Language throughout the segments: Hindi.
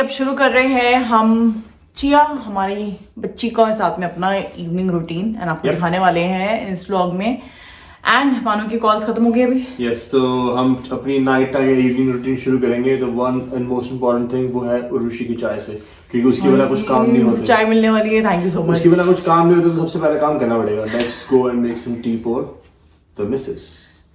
अब शुरू कर रहे हैं हम चिया हमारी बच्ची का साथ में अपना इवनिंग रूटीन एंड आपको दिखाने वाले हैं इस व्लॉग में। एंड मानो की कॉल्स खत्म हो गई अभी। यस तो हम अपनी नाइट टाइम या इवनिंग रूटीन शुरू करेंगे। तो one and most important thing वो है उर्वशी की चाय से, क्योंकि उसके बिना कुछ काम नहीं होता। चाय मिलने वाली है, थैंक यू सो मच। उसके बिना कुछ काम नहीं होता तो सबसे पहले काम करना पड़ेगा। Let's go and make some tea for the missus.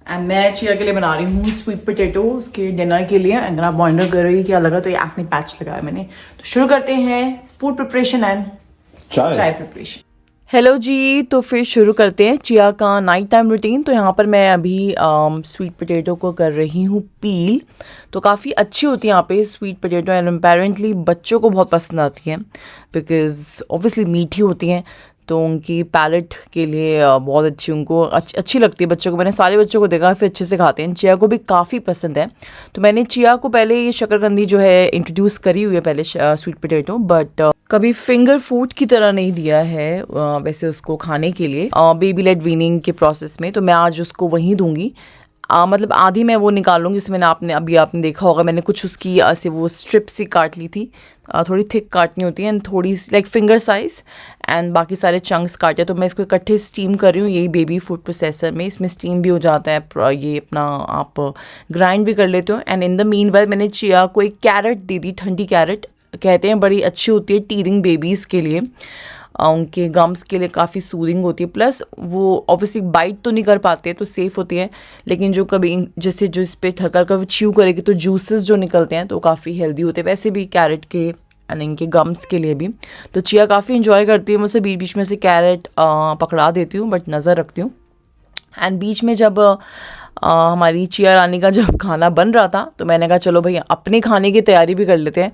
And मैं चिया के लिए बना रही हूँ स्वीट पोटैटो उसके डिनर के लिए। एंड आप वंडर कर रही क्या लगा, तो ये एक्ने पैच लगाया मैंने। तो शुरू करते हैं फूड प्रिपरेशन एंड चाय प्रिपरेशन। हेलो जी, तो फिर शुरू करते हैं चिया का नाइट टाइम रूटीन। तो यहाँ पर मैं अभी स्वीट पोटैटो को कर रही हूँ पील। तो काफ़ी अच्छी होती है यहाँ पे स्वीट पोटैटो एंड अपेरेंटली बच्चों को बहुत पसंद आती है बिकॉज ऑब्वियसली मीठी होती हैं, तो उनकी पैलेट के लिए बहुत अच्छी, उनको अच्छी लगती है बच्चों को। मैंने सारे बच्चों को देखा फिर अच्छे से खाते हैं। चिया को भी काफ़ी पसंद है। तो मैंने चिया को पहले ये शकरकंदी जो है इंट्रोड्यूस करी हुई है पहले स्वीट पोटैटो, बट कभी फिंगर फूड की तरह नहीं दिया है वैसे उसको खाने के लिए बेबी लेड वीनिंग के प्रोसेस में। तो मैं आज उसको वहीं दूंगी। मतलब आधी मैं वो निकाल लूँगी जिसमें आपने देखा होगा मैंने कुछ उसकी ऐसे वो स्ट्रिप सी काट ली थी। थोड़ी थिक काटनी होती है एंड थोड़ी लाइक फिंगर साइज़, एंड बाकी सारे चंक्स काटे। तो मैं इसको इकट्ठे स्टीम कर रही हूँ यही बेबी फूड प्रोसेसर में। इसमें स्टीम भी हो जाता है, ये अपना आप ग्राइंड भी कर लेते हो। And in the mean while मैंने चिया को एक कैरेट दे दी, ठंडी कैरेट कहते हैं, बड़ी अच्छी होती है टीथिंग बेबीज़ के लिए, उनके गम्स के लिए काफ़ी सूदिंग होती है। प्लस वो ऑब्वियसली बाइट तो नहीं कर पाते तो सेफ़ होती है, लेकिन जो कभी जैसे जो इस पर हल्का हल्का च्यू करेगी तो जूसेस जो निकलते हैं तो काफ़ी हेल्दी होते हैं वैसे भी कैरेट के एंड इनके गम्स के लिए भी। तो चिया काफ़ी इंजॉय करती है। मुझसे बीच बीच में से कैरेट पकड़ा देती हूँ बट नज़र रखती हूँ। एंड बीच में जब हमारी चिया रानी का जब खाना बन रहा था तो मैंने कहा चलो भैया अपने खाने की तैयारी भी कर लेते हैं।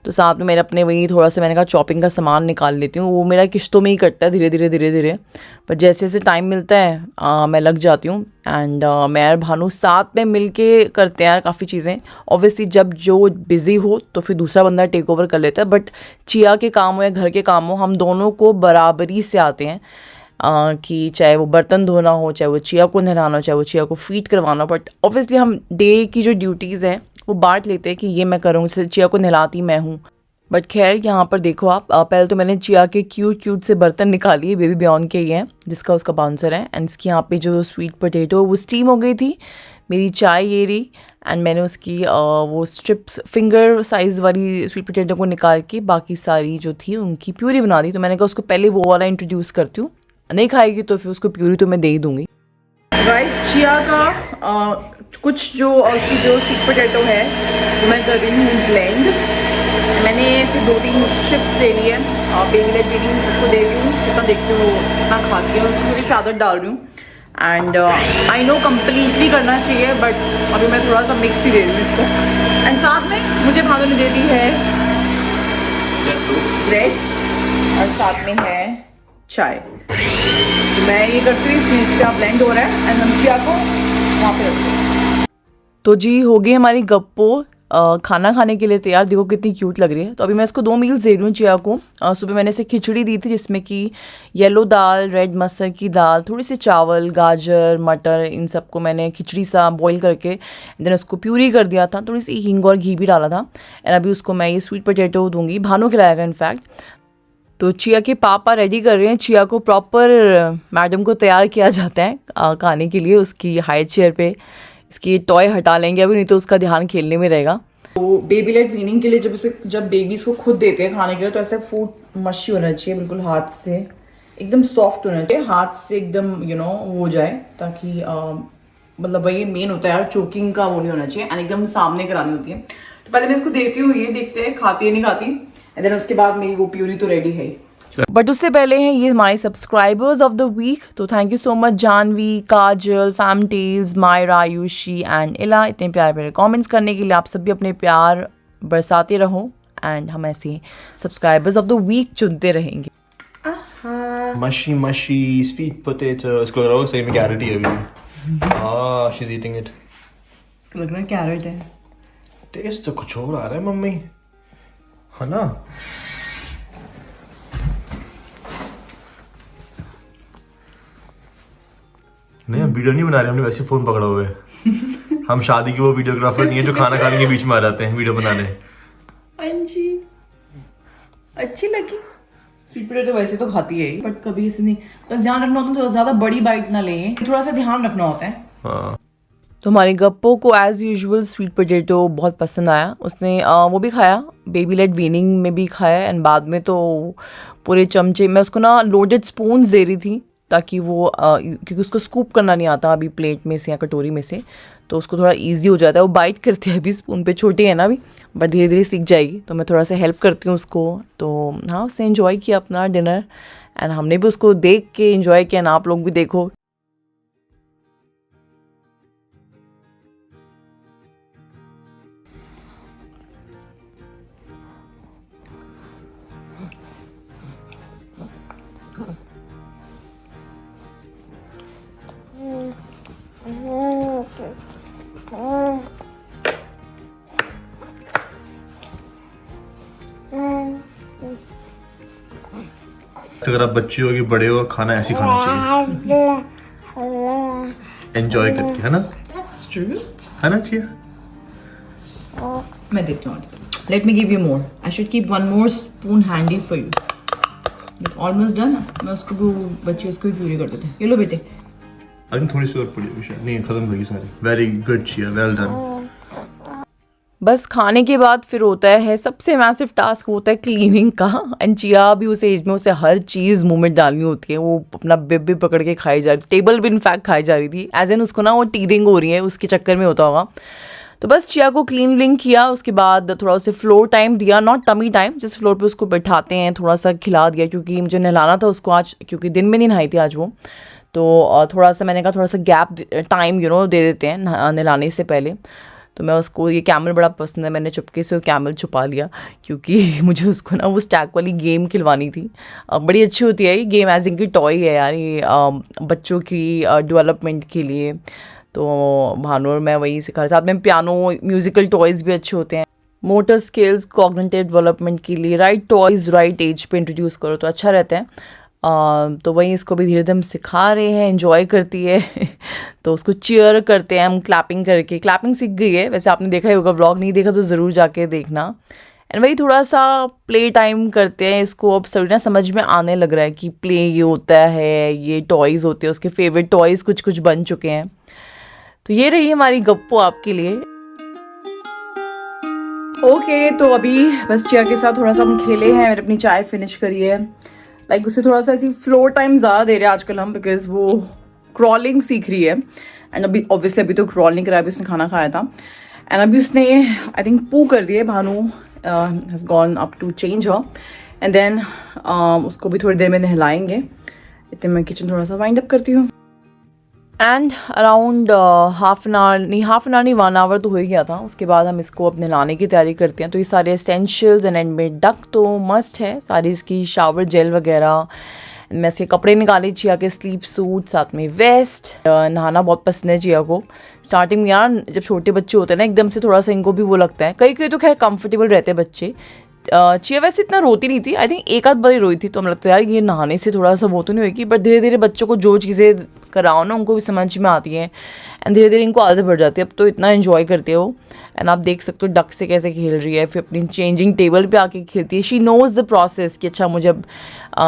तो साथ में मेरे अपने वही थोड़ा सा मैंने कहा चॉपिंग का सामान निकाल लेती हूँ। वो मेरा किश्तों में ही कटता है धीरे धीरे, पर जैसे जैसे टाइम मिलता है मैं लग जाती हूँ। एंड मैं और भानु साथ में मिल के करते हैं काफ़ी चीज़ें। ऑब्वियसली जब जो बिज़ी हो तो फिर दूसरा बंदा टेक ओवर कर लेता है, बट चिया के काम हो या घर के काम हो हम दोनों को बराबरी से आते हैं। कि चाहे वो बर्तन धोना हो, चाहे वो चिया को नहलाना हो, चाहे वो चिया को फीड करवाना हो। बट ऑब्वियसली हम डे की जो ड्यूटीज़ हैं वो बांट लेते हैं कि ये मैं करूँगी, जैसे चिया को नहलाती मैं हूँ। बट खैर यहाँ पर देखो आप, पहले तो मैंने चिया के क्यूट से बर्तन निकाली, बेबी बियॉन के ही हैं जिसका उसका बाउंसर है। एंड इसकी यहाँ पे जो स्वीट पोटैटो वो स्टीम हो गई थी। मेरी चाय ये रही एंड मैंने उसकी वो स्ट्रिप्स फिंगर साइज़ वाली स्वीट पोटैटो को निकाल के बाकी सारी जो थी उनकी प्यूरी बना दी। तो मैंने कहा उसको पहले वो वाला इंट्रोड्यूस करती हूँ, नहीं खाएगी तो फिर उसको प्यूरी तो मैं दे ही दूँगी। गाइस चिया का कुछ जो उसकी जो स्वीट पोटैटो है वो मैं कर रही हूँ ब्लेंड। मैंने फिर 2-3 स्ट्रिप्स ले ली है, बेबी लेड वीनिंग उसको दे रही हूँ, कितना देखती हूँ कितना खाती है, उसको थोड़ी सी आदत डाल रही हूँ। एंड आई नो कम्प्लीटली करना चाहिए बट अभी मैं थोड़ा सा मिक्स ही दे रही हूँ इसको। एंड साथ में मुझे भानु ने दे दी है ब्रेड और साथ में है चाय। तो मैं ये करती हूँ, इसमें इसका ब्लेंड हो रहा है एंड हम चिया को वहाँ पे रखते हैं। तो जी हो गई हमारी गप्पो खाना खाने के लिए तैयार। देखो कितनी क्यूट लग रही है। तो अभी मैं इसको 2 मील्स दे रही हूँ चिया को। सुबह मैंने इसे खिचड़ी दी थी जिसमें कि येलो दाल, रेड मसर की दाल, थोड़ी सी चावल, गाजर, मटर, इन सबको मैंने खिचड़ी सा बॉईल करके देन उसको प्यूरी कर दिया था। थोड़ी सी हींग और घी भी डाला था। एंड अभी उसको मैं ये स्वीट पोटैटो दूंगी, भानु खिलाएगा इनफैक्ट। तो चिया के पापा रेडी कर रहे हैं। चिया को प्रॉपर मैडम को तैयार किया जाता है खाने के लिए। उसकी हाई चेयर पे इसकी टॉय हटा लेंगे अभी, नहीं तो उसका ध्यान खेलने में रहेगा। तो बेबी लेड वीनिंग के लिए जब बेबीज़ को खुद देते हैं खाने के लिए तो ऐसे फूड मशी होना चाहिए, बिल्कुल हाथ से एकदम सॉफ्ट होना चाहिए, हाथ से एकदम वो हो जाए, ताकि मतलब वही मेन होता है यार, चोकिंग का वो नहीं होना चाहिए एंड एकदम सामने करानी होती है। तो पहले मैं इसको देती हूँ, ये देखते हैं खाती है नहीं खाती, एंड देन उसके बाद मेरी वो प्यूरी तो रेडी है। बट उससे पहले हैं ये हमारे सब्सक्राइबर्स ऑफ द वीक। तो thank you so much Jahnavi, Kajal, fam tales, Myra, Aayushi and Ila, इतने प्यारे प्यारे कमेंट्स करने के लिए। आप सब भी अपने प्यार बरसाते रहो एंड हम ऐसे सब्सक्राइबर्स ऑफ द वीक चुनते रहेंगे। मशी मशी स्वीट पोटैटो, इसको लग रहा है सही में कैरेट ही है अभी। She is eating it. इसको लग रहा है कैरेट है। टेस्ट तो कुछ और आ रहा है मम्मी, है ना? नहीं हम वीडियो नहीं बना रहे, हमने वैसे फोन पकड़ा हुआ है। हम शादी के वो वीडियोग्राफर नहीं है जो खाना खाने के बीच में आ जाते हैं वीडियो बनाने। हाँ जी। अच्छी लगी। स्वीट पोटैटो वैसे तो खाती है बट कभी ऐसे नहीं, बस ध्यान रखना होता है तो ज़्यादा बड़ी बाइट ना लें, थोड़ा सा ध्यान रखना होता है। हाँ। तो हमारी गप्पो को एज़ यूजुअल स्वीट पोटैटो बहुत पसंद आया। उसने वो भी खाया, बेबी लेड वीनिंग में भी खाया, एंड बाद में तो पूरे चमचे, मैं उसको ना लोडेड स्पून्स दे रही थी ताकि वो क्योंकि उसको स्कूप करना नहीं आता अभी प्लेट में से या कटोरी में से, तो उसको थोड़ा इजी हो जाता है। वो बाइट करती है अभी स्पून पे, छोटी है ना अभी, बट धीरे धीरे सीख जाएगी, तो मैं थोड़ा सा हेल्प करती हूँ उसको। तो हाँ, उसने इन्जॉय किया अपना डिनर एंड हमने भी उसको देख के इन्जॉय किया ना, आप लोग भी देखो। अगर आप बच्चे हो कि बड़े हो, खाना ऐसे खाना चाहिए, एंजॉय करके, है ना? है ना चिया? मैं देखती हूँ। Let me give you more, I should keep one more spoon handy for you. Almost done. मैं उसको भी, बच्चे उसको भी प्यूरी करते थे। ये लो बेटे। अभी थोड़ी सी और पड़ी हुई शायद, नहीं खत्म हो गई सारी। Very good chia, well done. बस खाने के बाद फिर होता है सबसे मैसिव टास्क होता है क्लीनिंग का। एंड चिया भी उस एज में उसे हर चीज़ मुंह में डालनी होती है। वो अपना बिब भी पकड़ के खाई जा रही थी, टेबल भी इनफैक्ट खाई जा रही थी, एज एन उसको ना वो टीदिंग हो रही है, उसके चक्कर में होता होगा। तो बस चिया को क्लीन व्लिंग किया, उसके बाद थोड़ा उसे फ्लोर टाइम दिया, नॉट टमी टाइम, जिस फ्लोर पे उसको बैठाते हैं, थोड़ा सा खिला दिया क्योंकि मुझे नहलाना था उसको आज, क्योंकि दिन में नहीं नहाई थी आज वो। तो थोड़ा सा मैंने कहा थोड़ा सा गैप टाइम दे देते हैं नहलाने से पहले। तो मैं उसको, ये कैमल बड़ा पसंद है, मैंने चुपके से वो कैमल छुपा लिया क्योंकि मुझे उसको ना वो स्टैक वाली गेम खिलवानी थी। बड़ी अच्छी होती है ये गेम, एज इनकी टॉय है यार ये, बच्चों की डेवलपमेंट के लिए। तो भानु और मैं वही सिखा रहे, साथ में पियानो, म्यूज़िकल टॉयज़ भी अच्छे होते हैं। मोटर स्किल्स, कॉग्निटिव डेवलपमेंट के लिए राइट टॉयज़ राइट एज पे इंट्रोड्यूस करो तो अच्छा रहता है। तो वही इसको भी धीरे धीरे हम सिखा रहे हैं, एंजॉय करती है तो उसको चीयर करते हैं हम क्लैपिंग करके। क्लैपिंग सीख गई है वैसे, आपने देखा ही होगा, व्लॉग नहीं देखा तो ज़रूर जाके देखना। एंड वही थोड़ा सा प्ले टाइम करते हैं इसको। अब सभी ना समझ में आने लग रहा है कि प्ले ये होता है, ये टॉयज़ होते हैं, उसके फेवरेट टॉयज़ कुछ कुछ बन चुके हैं। तो ये रही हमारी गप्पो आपके लिए। ओके, तो अभी बस चिया के साथ थोड़ा सा हम खेले हैं, मैंने अपनी चाय फिनिश करी है। लाइक उसे थोड़ा सा ऐसी फ्लोर टाइम ज़्यादा दे रहे हैं आजकल हम, बिकॉज वो क्रॉलिंग सीख रही है। एंड अभी ऑब्वियसली अभी तो क्रॉल नहीं करा, अभी उसने खाना खाया था। एंड अभी उसने आई थिंक पू कर दिए, Bhanu has gone up to change her. And then उसको भी थोड़ी देर में नहलाएंगे। इतने मैं किचन थोड़ा सा वाइंड अप करती हूँ। And around half an hour नहीं 1 आवर तो हो ही गया था। उसके बाद हम इसको अपने लाने की तैयारी करते हैं। तो ये सारे एसेंशियल्स एंड में डक तो मस्ट है, सारी इसकी शावर जेल वगैरह। मैं इसके कपड़े निकाले, चिया के स्लीप सूट, साथ में वेस्ट। नहाना बहुत पसंद है चिया को। स्टार्टिंग में यार जब छोटे बच्चे होते हैं ना, एकदम से थोड़ा सा इनको भी वो लगता है, कई तो खैर कंफर्टेबल रहते हैं बच्चे। चिया वैसे इतना रोती नहीं थी, आई थिंक एक आध बार ही रोई थी, तो हमें लगता है यार ये नहाने से थोड़ा सा वो तो नहीं होगी, बट धीरे धीरे बच्चों को जो चीज़ें कराओ ना उनको भी समझ में आती हैं एंड धीरे धीरे इनको आदत पड़ जाती है। अब तो इतना एंजॉय करते हो। एंड आप देख सकते हो डक से कैसे खेल रही है, फिर अपनी चेंजिंग टेबल पे आके खेलती है। शी नोज़ द प्रोसेस कि अच्छा मुझे अब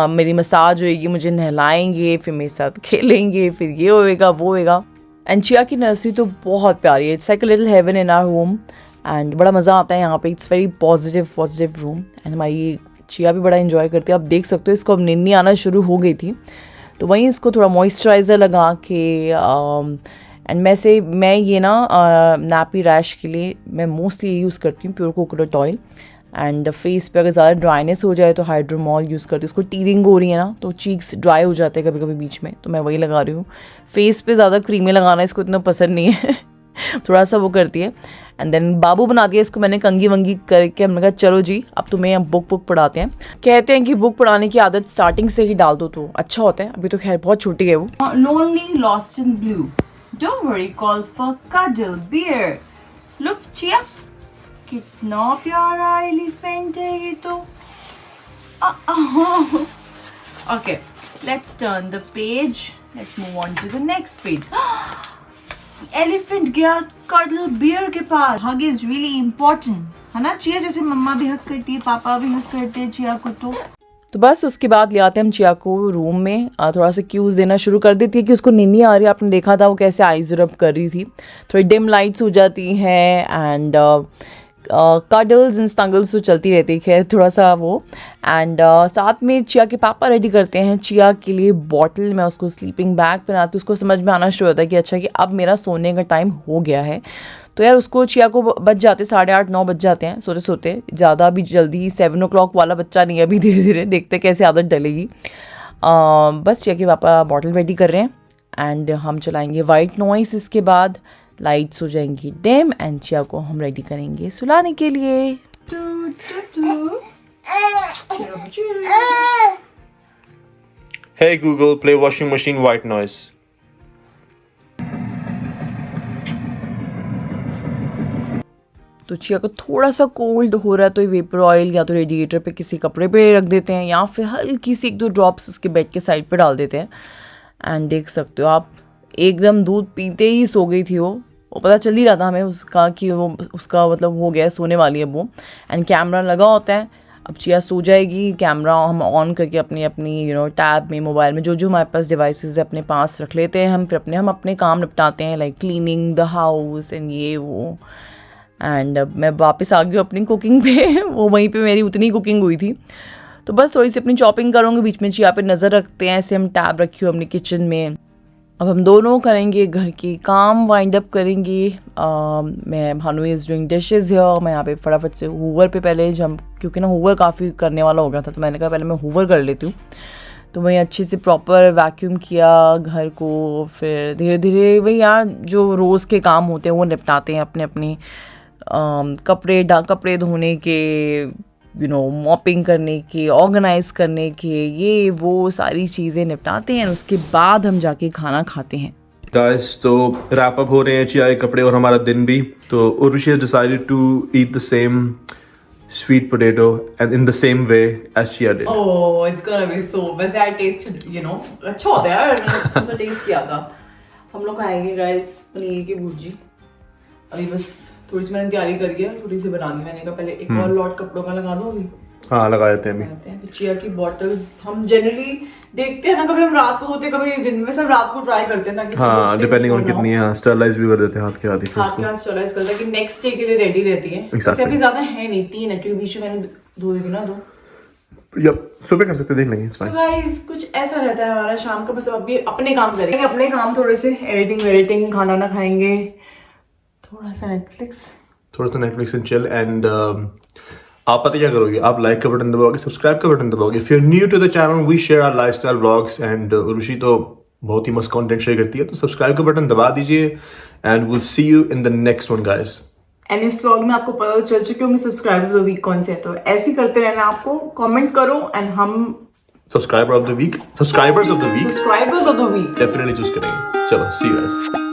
मेरी मसाज होएगी, मुझे नहलाएंगे, फिर मेरे साथ खेलेंगे, फिर ये होएगा वो होएगा। एंड चिया की नर्सरी तो बहुत प्यारी है, it's like a little heaven in our home. And बड़ा मज़ा आता है यहाँ पे, it's very positive room. And हमारी चिया भी बड़ा एंजॉय करती है। आप देख सकते हो इसको अब नींद आना शुरू हो गई थी, तो वहीं इसको थोड़ा मॉइस्चराइज़र लगा के एंड मैं ये ना नैपी रैश के लिए मैं मोस्टली यूज़ करती हूँ pure coconut oil. And face पे अगर ज़्यादा ड्राइनेस हो जाए तो हाइड्रोमॉल यूज़ करती हूँ। उसको टीदिंग हो रही है ना, तो चीक्स ड्राई हो जाते हैं कभी कभी बीच में, तो मैं वही लगा रही हूँ। फेस पे ज़्यादा क्रीमें लगाना इसको इतना पसंद नहीं है थोड़ा सा वो करती है। एंड देन बाबू बना दिया इसको मैंने कंगी वंगी करके। हमने कहा चलो जी अब तुम्हें हम बुक पढ़ाते हैं। कहते हैं कि बुक पढ़ाने की आदत स्टार्टिंग से ही डाल दो तो अच्छा होता है। अभी तो खैर बहुत छोटी है वो। Lonely lost in blue, don't worry, call for cuddle bear. Look Chia, कितना प्यारा एलिफेंट है ये तो। Okay, let's turn the page, let's move on to the next page. Elephant गया कडल बियर के पास। Hug is really important. है ना चिया, जैसे मम्मा भी हक करती है, पापा भी हक करते हैं चिया को। तो बस उसके बाद ले आते हैं हम चिया को रूम में, थोड़ा सा क्यूज़ देना शुरू कर देती है कि उसको नींद नहीं आ रही। आपने देखा था वो कैसे आइज रब कर रही थी, थोड़ी डिम लाइट्स हो जाती हैं एंड कडल्स एंड स्टंगल्स तो चलती रहती है थोड़ा सा वो। एंड साथ में चिया के पापा रेडी करते हैं चिया के लिए बॉटल। मैं उसको स्लीपिंग बैग पहनाती हूँ, उसको समझ में आना शुरू होता है कि अच्छा कि अब मेरा सोने का टाइम हो गया है। तो यार उसको चिया को बज जाते 8:30-9 बज जाते हैं सोते सोते, ज़्यादा भी जल्दी 7 o'clock वाला बच्चा नहीं है अभी, धीरे धीरे देखते कैसे आदत डलेगी। बस चिया के पापा बॉटल रेडी कर रहे हैं एंड हम चलाएंगे वाइट नॉइस। इसके बाद लाइट्स हो जाएंगी डिम एंड चिया को हम रेडी करेंगे सुलाने के लिए। Hey Google, play washing machine white noise. तो चिया को थोड़ा सा कोल्ड हो रहा है तो वेपर ऑयल या तो रेडिएटर पे किसी कपड़े पे रख देते हैं या फिर हल्की सी 1-2 ड्रॉप्स उसके बेड के साइड पे डाल देते हैं। एंड देख सकते हो आप एकदम दूध पीते ही सो गई थी वो पता चल ही रहा था हमें उसका कि वो उसका मतलब हो गया है, सोने वाली है वो। एंड कैमरा लगा होता है, अब चिया सो जाएगी, कैमरा हम ऑन करके अपनी टैब में मोबाइल में जो हमारे पास डिवाइसेस है अपने पास रख लेते हैं हम, फिर हम अपने काम निपटाते हैं like cleaning the house and ये वो। एंड अब मैं वापस आ गई हूँ अपनी कुकिंग पे वो वहीं पे मेरी उतनी कुकिंग हुई थी, तो बस थोड़ी सी अपनी चॉपिंग करूँगी, बीच में चिया पे नज़र रखते हैं। ऐसे हम टैब रखी हो अपनी किचन में। अब हम दोनों करेंगे घर के काम, वाइंड अप करेंगे। मैं भानु इज़ डूइंग डिशेज़ है, मैं यहाँ पे फटाफट से हूवर पे पहले जम, क्योंकि ना हूवर काफ़ी करने वाला हो गया था तो मैंने कहा पहले मैं हूवर कर लेती हूँ। तो वही अच्छे से प्रॉपर वैक्यूम किया घर को, फिर धीरे धीरे वही यार जो रोज़ के काम होते हैं वो निपटाते हैं अपने अपने कपड़े धोने के, मॉपिंग करने के, ऑर्गेनाइज करने के, ये वो सारी चीज़ें निपटाते हैं। उसके बाद हम जाके खाना खाते हैं। गाइस तो रैप अप हो रहे हैं चिया के कपड़े और हमारा दिन भी। तो Urvashi has decided to eat the same sweet potato and in the same way as Chia did. Oh, it's gonna be so. वैसे I tasted, अच्छा होता है यार, मैंने तो टेस्ट किया था। हम लोग खाएंगे गाइस पनीर की भुर्जी। अभी बस थोड़ी सी मैंने तैयारी करी है, थोड़ी सी बनानी। मैंने कहा पहले एक और लॉट कपड़ों का लगा दो अभी। हाँ लगा देते हैं अभी। चिया की बॉटल्स हम जनरली देखते हैं ना, कभी हम रात को होते कभी दिन में, सब रात को ट्राई करते हैं ताकि हाँ डिपेंडिंग ऑन कितनी है स्टरलाइज भी कर देते हैं हाथ के हाथ स्टरलाइज करते हैं कि नेक्स्ट डे के लिए रेडी रहती है। इससे अभी ज्यादा है नहीं, 3 है क्योंकि बीच में मैंने धो दी ना 2। यप सुबह कर सकते, देख लेंगे इट्स फाइन। गाइस कुछ ऐसा रहता है हमारा शाम का, बस अभी अपने काम करेंगे, अपने काम थोड़े से एडिटिंग खाना ना खाएंगे, थोड़ा सा नेटफ्लिक्स एंड चिल। एंड आप पता क्या करोगे, आप लाइक का बटन दबाओगे, सब्सक्राइब का बटन दबाओगे। If you are new to the channel we share our lifestyle vlogs and Urvashi तो बहुत ही मस्त कंटेंट शेयर करती है, तो सब्सक्राइब का बटन दबा दीजिए and will see you in the next one guys. And इस व्लॉग में आपको पता चल चुके होंगे सब्सक्राइबर ऑफ द वीक कौन से है, तो ऐसे ही करते रहना, आपको कमेंट्स करो एंड हम subscribers of the week definitely choose करेंगे। चलो सी यू गाइस।